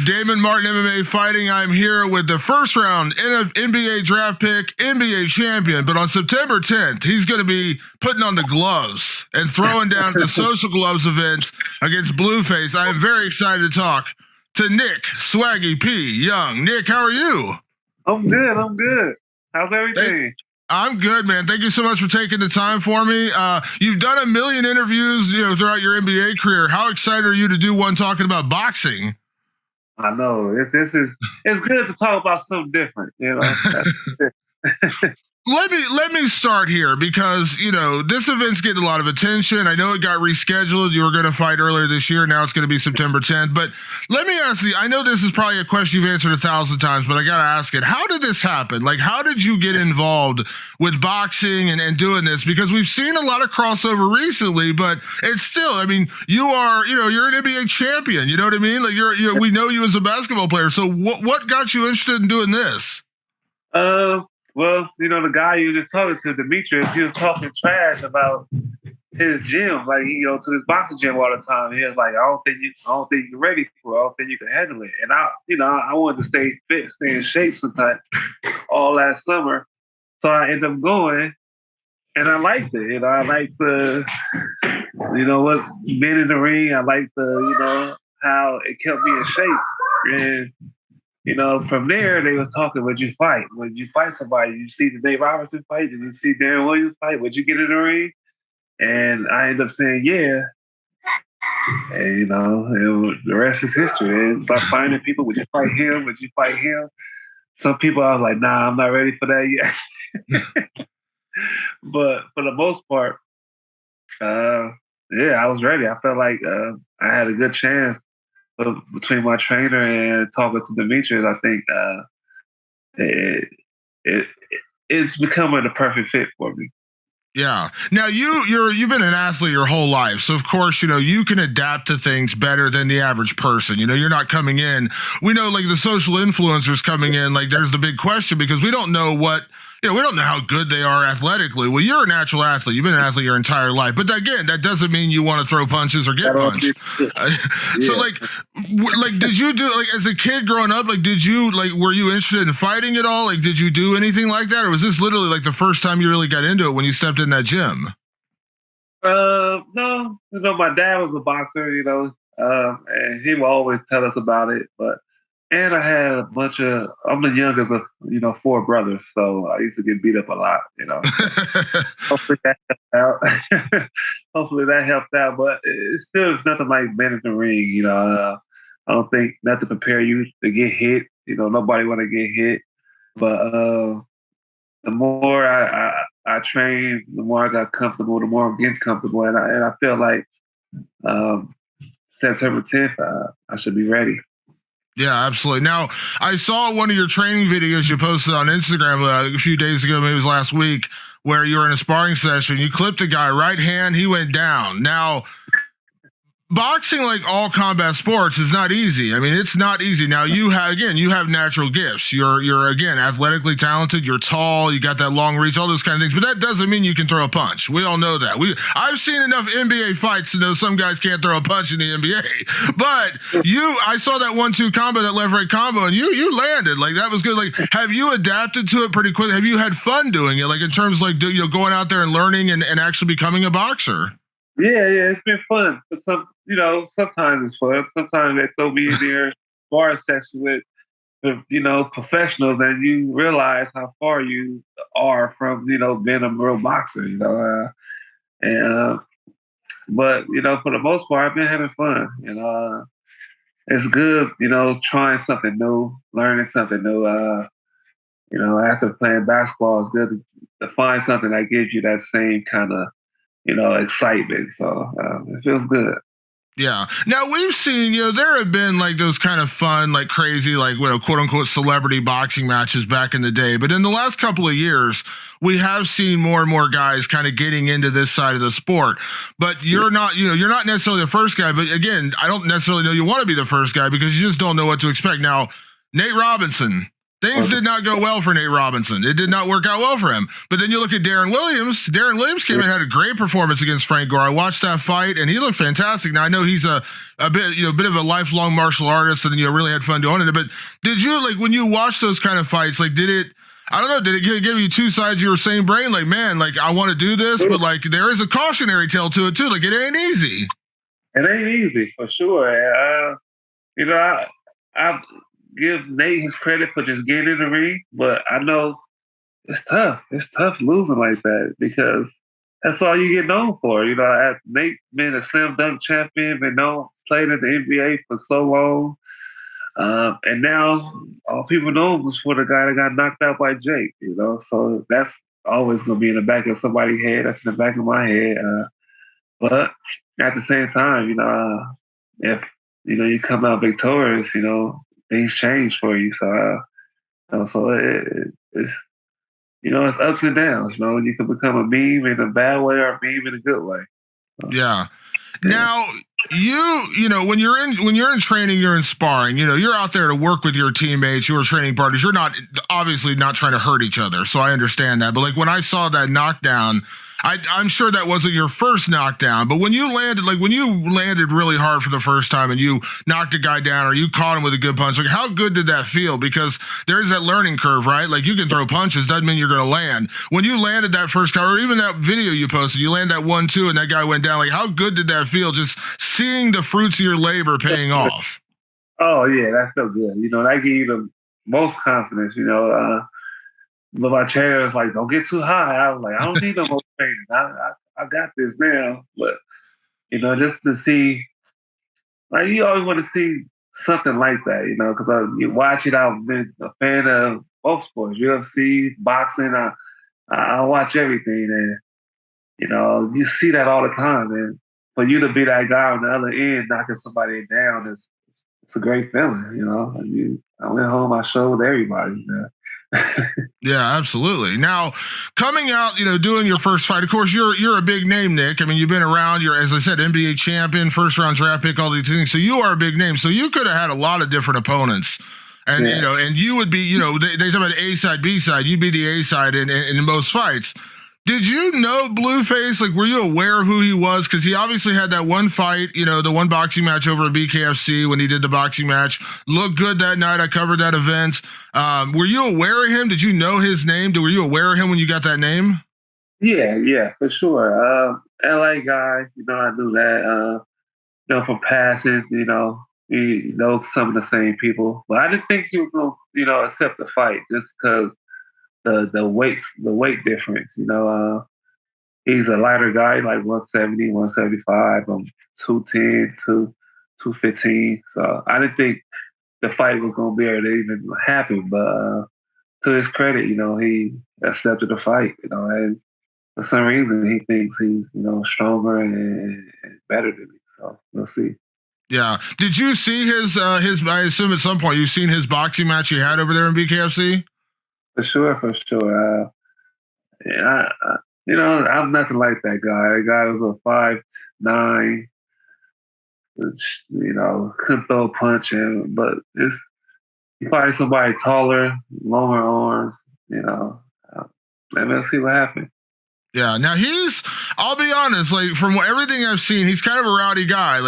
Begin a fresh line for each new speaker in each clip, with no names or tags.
Damon Martin, MMA Fighting. I'm here with the first round NBA draft pick, NBA champion. But on September 10th, he's going to be putting on the gloves and throwing down at the Social Gloves event against Blueface. I am very excited to talk to Nick Swaggy P. Young. Nick, how are you?
I'm good. I'm good. How's everything?
I'm good, man. Thank you so much for taking the time for me. You've done a million interviews, throughout your NBA career. How excited are you to do one talking about boxing?
I know it's good to talk about something different.
Let me start here because this event's getting a lot of attention. I know it got rescheduled. You were going to fight earlier this year. Now it's going to be September 10th. But let me ask you. I know this is probably a question you've answered 1,000 times, but I got to ask it. How did this happen? Like, how did you get involved with boxing and doing this? Because we've seen a lot of crossover recently, but it's still. I mean, you're an NBA champion. You know what I mean? Like, we know you as a basketball player. So what got you interested in doing this?
Well, the guy you were just talking to, Demetrius, he was talking trash about his gym. Like, he go to this boxing gym all the time. He was like, I don't think you're ready for it. I don't think you can handle it. And I wanted to stay fit, stay in shape sometimes all last summer. So I ended up going, and I liked it. I liked the, what being in the ring. I liked the, how it kept me in shape. And from there, they was talking, would you fight? Would you fight somebody? Did you see the Dave Robertson fight? Did you see Darren Williams fight? Would you get in the ring? And I ended up saying, yeah. And, the rest is history. It's about finding people. Would you fight him? Would you fight him? Some people, I was like, nah, I'm not ready for that yet. But for the most part, yeah, I was ready. I felt like I had a good chance. Between my trainer and talking to Demetrius, I think it's becoming the perfect fit for me.
Yeah. Now you've been an athlete your whole life, so of course you can adapt to things better than the average person. You're not coming in. We know like the social influencers coming in. Like there's the big question because we don't know what. We don't know how good they are athletically. Well, you're a natural athlete. You've been an athlete your entire life. But again, that doesn't mean you want to throw punches or get punched. So, did you do, like, as a kid growing up, like, were you interested in fighting at all? Like, did you do anything like that? Or was this literally, like, the first time you really got into it when you stepped in that gym?
No. My dad was a boxer, and he would always tell us about it. And I had I'm the youngest of, 4 brothers, so I used to get beat up a lot, Hopefully that helped out. Hopefully that helped out, but it still is nothing like being in the ring, I don't think nothing prepare you to get hit. Nobody want to get hit. But the more I trained, the more I got comfortable, the more I'm getting comfortable. And I feel like September 10th, I should be ready.
Yeah, absolutely. Now, I saw one of your training videos you posted on Instagram a few days ago, maybe it was last week, where you were in a sparring session. You clipped a guy right hand, he went down. Now, boxing, like all combat sports, is not easy. I mean, it's not easy. Now, you have natural gifts. You're again athletically talented. You're tall. You got that long reach. All those kind of things. But that doesn't mean you can throw a punch. We all know that. I've seen enough NBA fights to know some guys can't throw a punch in the NBA. But I saw that 1-2 combo, that left-right combo, and you landed. Like that was good. Like, have you adapted to it pretty quickly? Have you had fun doing it? Like in terms of like going out there and learning and actually becoming a boxer?
Yeah, it's been fun. But sometimes it's fun. Sometimes they throw me in their bar section with professionals, and you realize how far you are from, being a real boxer, but for the most part, I've been having fun. It's good, trying something new, learning something new. After playing basketball, it's good to find something that gives you that same kind of excitement. So it feels good.
Yeah. Now we've seen, there have been like those kind of fun, like crazy, like, quote unquote celebrity boxing matches back in the day. But in the last couple of years, we have seen more and more guys kind of getting into this side of the sport. But you're not necessarily the first guy. But again, I don't necessarily know you want to be the first guy because you just don't know what to expect. Now, Nate Robinson, Things did not go well for Nate Robinson. It did not work out well for him. But then you look at Darren Williams. Darren Williams came in and had a great performance against Frank Gore. I watched that fight, and he looked fantastic. Now I know he's a bit of a lifelong martial artist, and really had fun doing it. But did you when you watch those kind of fights? Did it? I don't know. Did it give you two sides of your same brain? Man, I want to do this, but there is a cautionary tale to it too. It ain't easy.
It ain't easy for sure. I give Nate his credit for just getting in the ring, but I know it's tough. It's tough losing like that because that's all you get known for. Nate been a slam dunk champion, played in the NBA for so long, and now all people know was for the guy that got knocked out by Jake. So that's always gonna be in the back of somebody's head. That's in the back of my head. But at the same time, if you come out victorious, things change for you. So, it's it's ups and downs. You can become a meme in a bad way or a meme in a good way.
Yeah. Now when you're in training, you're in sparring. You're out there to work with your teammates, your training partners. You're not obviously not trying to hurt each other. So I understand that. But when I saw that knockdown, I'm sure that wasn't your first knockdown, but when you landed really hard for the first time and you knocked a guy down or you caught him with a good punch, how good did that feel? Because there's that learning curve, right? You can throw punches, doesn't mean you're going to land. When you landed that first guy, or even that video you posted, you land that 1-2 and that guy went down, how good did that feel? Just seeing the fruits of your labor paying off.
Oh yeah, that felt good. That gave you the most confidence, But my trainer was like, don't get too high. I was like, I don't need no more training. I got this now. But, just to see, you always want to see something like that, because you watch it. I've been a fan of both sports, UFC, boxing. I watch everything. And, you see that all the time. And for you to be that guy on the other end knocking somebody down, it's a great feeling, I went home, I showed everybody,
Yeah, absolutely. Now, coming out, doing your first fight, of course, you're a big name, Nick. You've been around. You're, as I said, NBA champion, first round draft pick, all these things. So you are a big name. So you could have had a lot of different opponents, and and you would be, they talk about A side, B side. You'd be the A side in most fights. Did you know Blueface? Were you aware of who he was? Because he obviously had that one fight, the one boxing match over at BKFC when he did the boxing match. Looked good that night. I covered that event. Were you aware of him? Did you know his name? Were you aware of him when you got that name?
Yeah, for sure. LA guy, I knew that. From passing, he knows some of the same people. But I didn't think he was going to, accept the fight just because the weight difference. He's a lighter guy, 170, 175. I'm 210, 215. So I didn't think the fight was going to be able to even happen. But to his credit, he accepted the fight. And for some reason, he thinks he's stronger and better than me. So we'll see.
Yeah. Did you see his? I assume at some point you've seen his boxing match he had over there in BKFC.
For sure. I'm nothing like that guy. That guy was a 5'9", which, couldn't throw a punch in, but you find somebody taller, longer arms, and we'll see what happens.
Yeah, now I'll be honest, from everything I've seen, he's kind of a rowdy guy.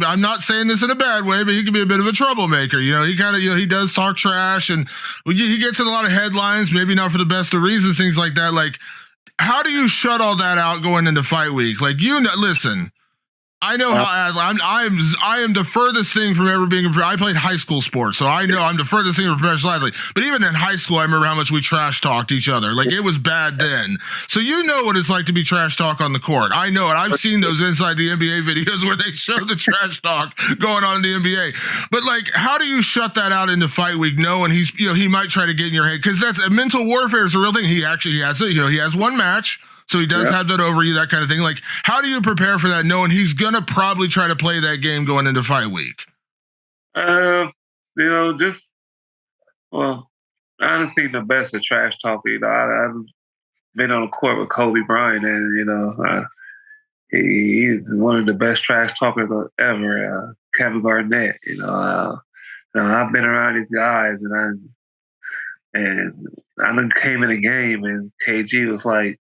I'm not saying this in a bad way, but he can be a bit of a troublemaker. He kind of, he does talk trash and he gets in a lot of headlines, maybe not for the best of reasons, things like that. How do you shut all that out going into fight week? Listen, I know how I am the furthest thing from ever being. I played high school sports, so I know I'm the furthest thing from a professional athlete. But even in high school, I remember how much we trash talked each other. It was bad then. So you know what it's like to be trash talk on the court. I know it. I've seen those inside the NBA videos where they show the trash talk going on in the NBA. But how do you shut that out into fight week, knowing he's he might try to get in your head? Because that's mental warfare is a real thing. He actually has it. He has one match. So he does have that over you, that kind of thing. How do you prepare for that, knowing he's going to probably try to play that game going into fight week?
I haven't seen the best of trash talking. I've been on the court with Kobe Bryant, and, he's one of the best trash talkers ever, Kevin Garnett. I've been around these guys, and And I done came in a game, and KG was like,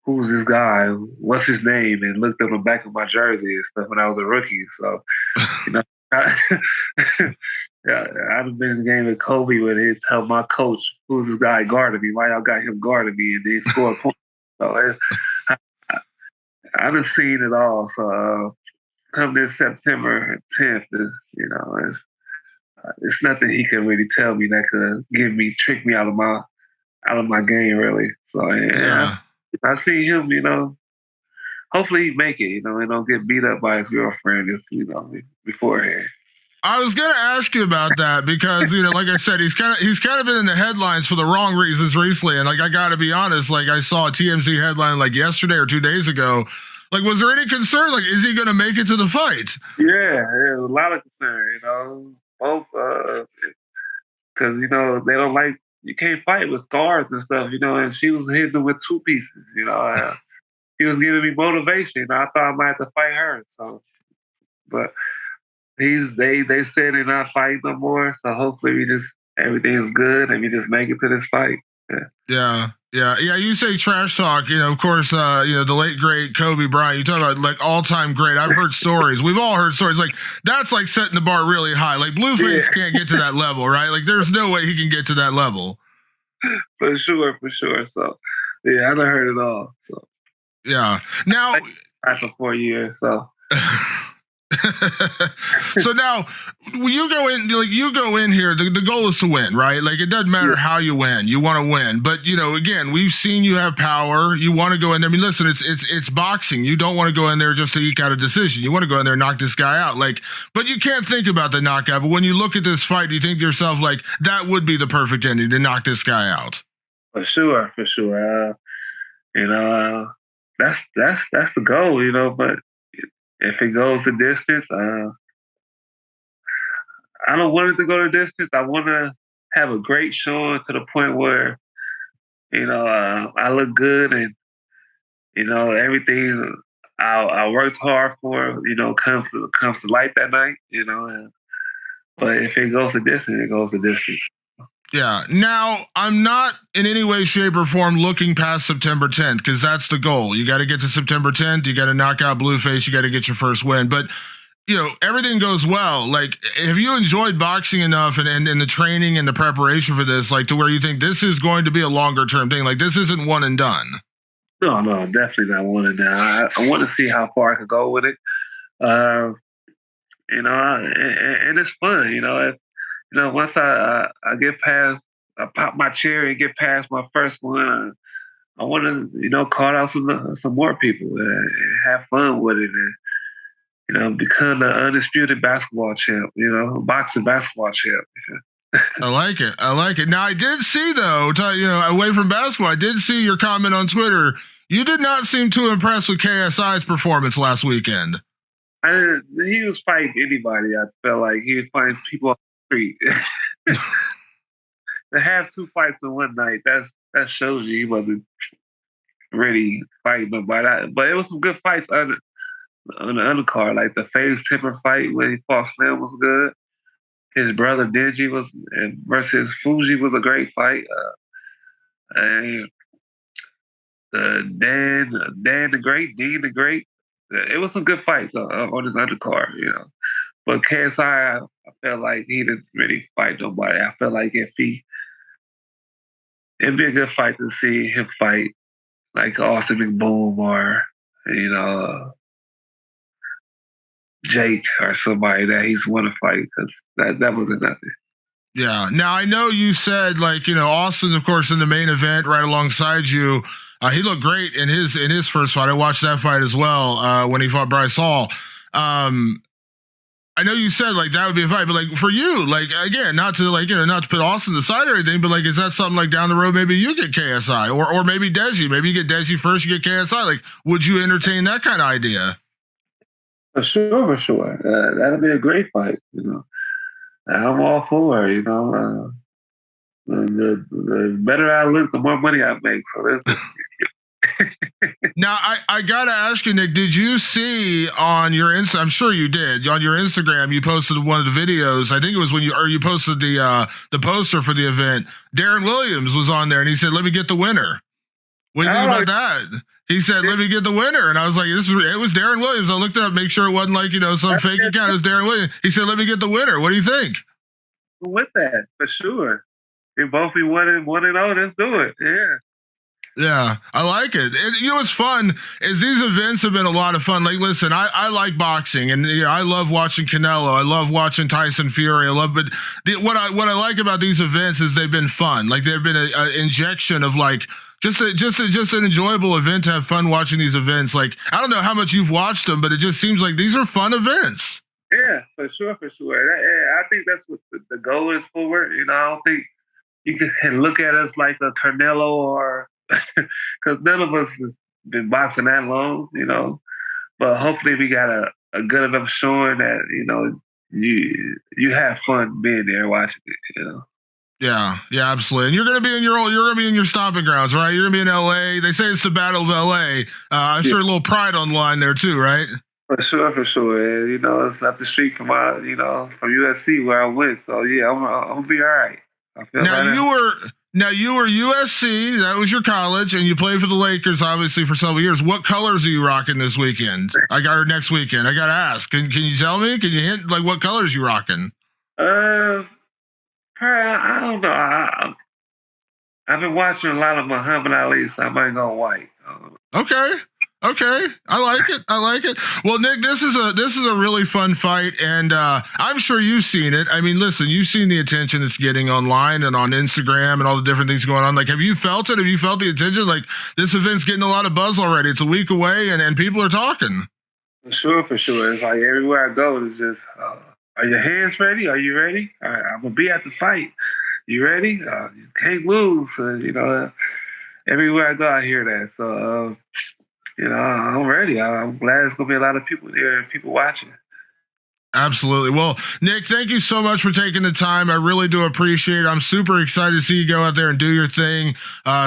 "Who's this guy? What's his name?" And looked up the back of my jersey and stuff when I was a rookie. So, you know, yeah, I've been in the game with Kobe where he'd tell my coach, "Who's this guy guarding me? Why y'all got him guarding me?" And they score points. So I done seen it all. So come this September 10th, it's nothing he can really tell me that could trick me out of my game really. So
Yeah.
I see him, hopefully he make it, and don't get beat up by his girlfriend beforehand.
I was gonna ask you about that because like I said, he's kind of been in the headlines for the wrong reasons recently, and like I got to be honest, like I saw a TMZ headline like yesterday or 2 days ago. Like, was there any concern? Like, is he gonna make it to the fight?
Yeah, there's a lot of concern, both because they don't like you can't fight with scars and stuff, and she was hitting with two pieces, she was giving me motivation. I thought I might have to fight her, so but they said they're not fighting no more, so hopefully everything's good and we just make it to this fight.
Yeah. You say trash talk. Of course, the late great Kobe Bryant. You talk about like all time great. I've heard stories. We've all heard stories. Like that's like setting the bar really high. Like Blueface can't get to that level, right? Like there's no way he can get to that level.
For sure. So yeah, I done heard it all. So
yeah. Now
for 4 years. So.
So now when you go in here, the goal is to win, right? Like it doesn't matter how you win, you want to win. But again, we've seen you have power. You want to go in there. I mean, listen, it's boxing. You don't want to go in there just to eke out a decision. You want to go in there and knock this guy out. Like, but you can't think about the knockout. But when you look at this fight, you think to yourself, like, that would be the perfect ending to knock this guy out.
For sure. That's the goal, but if it goes the distance, I don't want it to go the distance. I want to have a great showing to the point where, I look good and, everything I worked hard for, comes to light that night, but if it goes the distance, it goes the distance.
Yeah. Now, I'm not in any way, shape, or form looking past September 10th because that's the goal. You got to get to September 10th. You got to knock out Blueface. You got to get your first win. But, everything goes well. Like, have you enjoyed boxing enough and the training and the preparation for this, like, to where you think this is going to be a longer term thing? Like, this isn't one and done.
No, definitely not one and done. I want to see how far I could go with it. And it's fun, once I get past, I pop my cherry and get past my first one, I want to, call out some more people and have fun with it and, become the undisputed basketball champ, boxing basketball champ.
I like it. Now, I did see, though, away from basketball, I did see your comment on Twitter. You did not seem too impressed with KSI's performance last weekend.
He was fighting anybody. I felt like he was fighting people on the street. To have two fights in one night, that shows you he wasn't really fighting nobody. But it was some good fights on the undercard, like the FaZe Tipper fight when he fought Slim was good. His brother Dingy versus Fuji was a great fight. And Dean the Great. It was some good fights on his undercard, But KSI, I felt like he didn't really fight nobody. I felt like it'd be a good fight to see him fight like Austin McBoom or, Jake or somebody that he's won a fight because that wasn't nothing.
Yeah. Now, I know you said, like, Austin, of course, in the main event right alongside you. He looked great in his first fight. I watched that fight as well when he fought Bryce Hall. I know you said like that would be a fight, but like for you, like again, not to put Austin aside or anything, but like is that something like down the road maybe you get KSI or maybe Deji, maybe you get Deji first, you get KSI. Like, would you entertain that kind of idea?
For sure. That'll be a great fight. I'm all for it. The better I look, the more money I make. So
Now, I gotta ask you, Nick, did you see on your I'm sure you did, on your Instagram, you posted one of the videos. I think it was when you posted the poster for the event. Darren Williams was on there and he said, "Let me get the winner." What do you think about that? He said, "Let me get the winner," and I was like, it was Darren Williams." I looked up, make sure it wasn't like some fake account. It was Darren Williams. He said, "Let me get the winner." What do you think?
With that, for sure. They both be 1-0. Let's do it. Yeah.
Yeah, I like it. And you know what's fun is these events have been a lot of fun. Like, listen, I like boxing, and I love watching Canelo. I love watching Tyson Fury. But what I like about these events is they've been fun. Like, they've been an injection of like just an enjoyable event to have fun watching these events. Like, I don't know how much you've watched them, but it just seems like these are fun events.
Yeah, for sure. I think that's what the goal is for it. I don't think you can look at us like a Canelo or because none of us has been boxing that long, But hopefully we got a good enough showing that you have fun being there watching it,
Yeah, absolutely. And you're gonna be in your stomping grounds, right? You're gonna be in LA. They say it's the Battle of LA. I'm sure a little pride on the line there too, right?
For sure. And, it's up the street from from USC where I went. So yeah, I'm gonna be all right. I feel
you were USC. That was your college, and you played for the Lakers, obviously, for several years. What colors are you rocking this weekend? Next weekend. I got to ask. Can you tell me? Can you hint like what colors you rocking?
I don't know. I've been watching a lot of Muhammad Ali, so I might go white.
Okay. I like it. Well, Nick, this is a really fun fight, and I'm sure you've seen it. I mean, listen, you've seen the attention it's getting online and on Instagram and all the different things going on. Like, have you felt it? Have you felt the attention? Like, this event's getting a lot of buzz already. It's a week away, and people are talking.
For sure. It's like everywhere I go, it's just, are your hands ready? Are you ready? All right, I'm gonna be at the fight. You ready? You can't lose. Everywhere I go, I hear that. So. I'm ready. I'm glad there's going to be a lot of people there and people watching.
Absolutely. Well, Nick, thank you so much for taking the time. I really do appreciate it. I'm super excited to see you go out there and do your thing.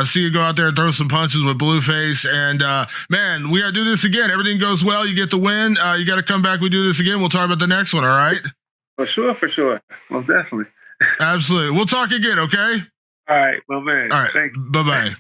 See you go out there and throw some punches with Blueface. And, man, we got to do this again. Everything goes well. You get the win. You got to come back. We do this again. We'll talk about the next one. All right?
For sure. Most definitely.
Absolutely. We'll talk again, okay?
All right, my man.
All right. Bye-bye.